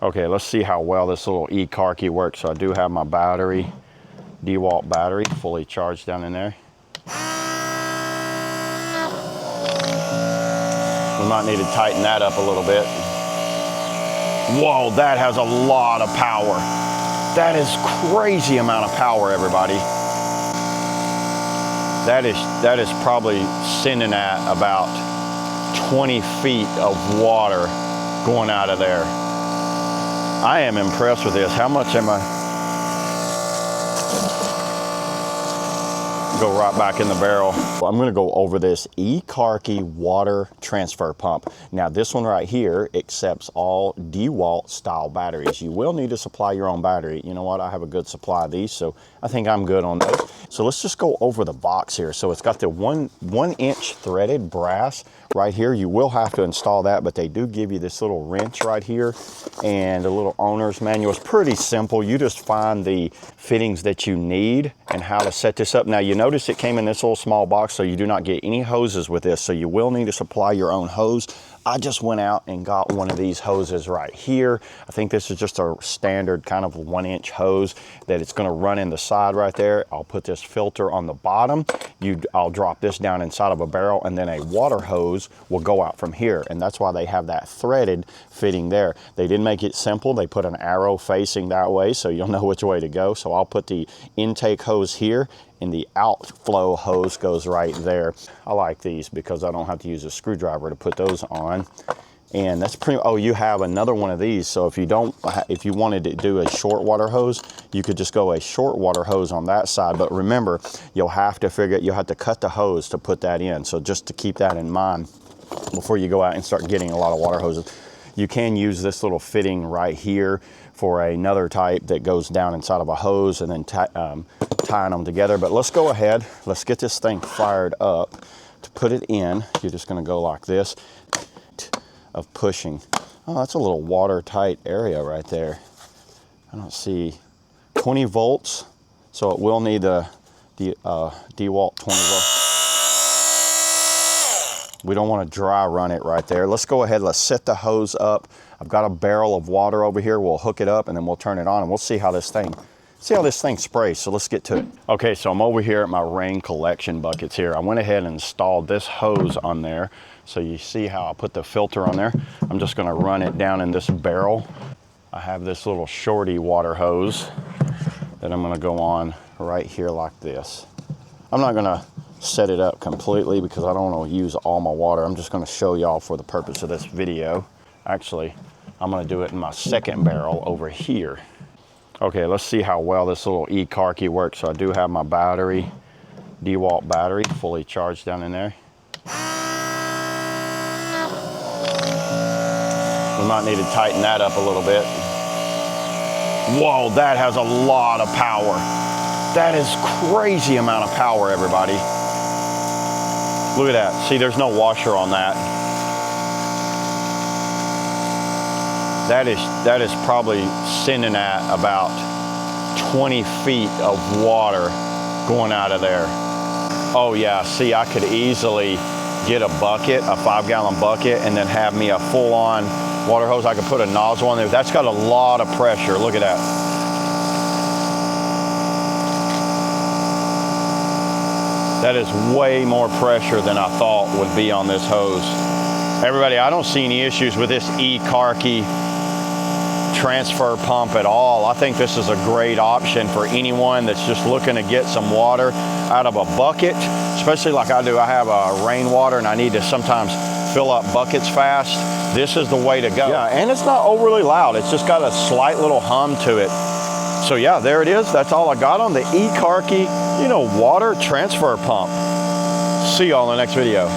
Okay, let's see how well this little Ecarke works. So I do have my battery, Dewalt battery, fully charged down in there. We might need to tighten that up a little bit. Whoa, that has a lot of power. That is crazy amount of power, everybody. That is probably sending at about 20 feet of water going out of there. I am impressed with this. How much am I? Go right back in the barrel. I'm going to go over this Ecarke water transfer pump. Now this one right here accepts all Dewalt style batteries. You will need to supply your own battery. You know what? I have a good supply of these, so I think I'm good on those. So let's just go over the box here. So it's got the one inch threaded brass right here. You will have to install that, but they do give you this little wrench right here and a little owner's manual. It's pretty simple. You just find the fittings that you need and how to set this up. Now you notice it came in this little small box, so you do not get any hoses with this, so you will need to supply your own hose. I just went out and got one of these hoses right here. I think this is just a standard kind of 1 inch hose that it's going to run in the side right there. I'll put this filter on the bottom. I'll drop this down inside of a barrel, and then a water hose will go out from here. And that's why they have that threaded fitting there. They didn't make it simple. They put an arrow facing that way, so you'll know which way to go. So I'll put the intake hose here, and the outflow hose goes right there. I like these because I don't have to use a screwdriver to put those on. And that's pretty, oh, you have another one of these. So if you wanted to do a short water hose, you could just go a short water hose on that side. But remember, you'll have to cut the hose to put that in. So just to keep that in mind before you go out and start getting a lot of water hoses. You can use this little fitting right here for another type that goes down inside of a hose and then tying them together. But let's go ahead, let's get this thing fired up. To put it in, you're just gonna go like this, of pushing. Oh, that's a little watertight area right there. I don't see 20 volts, so it will need the Dewalt 20 volt. We don't want to dry run it right there. Let's go ahead, let's set the hose up. I've got a barrel of water over here. We'll hook it up and then we'll turn it on and we'll see how this thing sprays. So let's get to it. Okay, so I'm over here at my rain collection buckets here. I went ahead and installed this hose on there. So you see how I put the filter on there. I'm just gonna run it down in this barrel. I have this little shorty water hose that I'm gonna go on right here like this. I'm not gonna set it up completely because I don't want to use all my water. I'm just going to show y'all for the purpose of this video. Actually, I'm going to do it in my second barrel over here. Okay, let's see how well this little Ecarke works. So I do have my battery, Dewalt battery, fully charged down in there. We might need to tighten that up a little bit. Whoa, that has a lot of power. That is crazy amount of power, everybody. Look at that. See, there's no washer on that. That is probably sending at about 20 feet of water going out of there. Oh yeah, see, I could easily get a bucket, a 5-gallon bucket, and then have me a full-on water hose. I could put a nozzle on there. That's got a lot of pressure. Look at that. That is way more pressure than I thought would be on this hose. Everybody, I don't see any issues with this Ecarke transfer pump at all. I think this is a great option for anyone that's just looking to get some water out of a bucket, especially like I do. I have rainwater and I need to sometimes fill up buckets fast. This is the way to go. Yeah, and it's not overly loud. It's just got a slight little hum to it. So yeah, there it is. That's all I got on the Ecarke, water transfer pump. See y'all in the next video.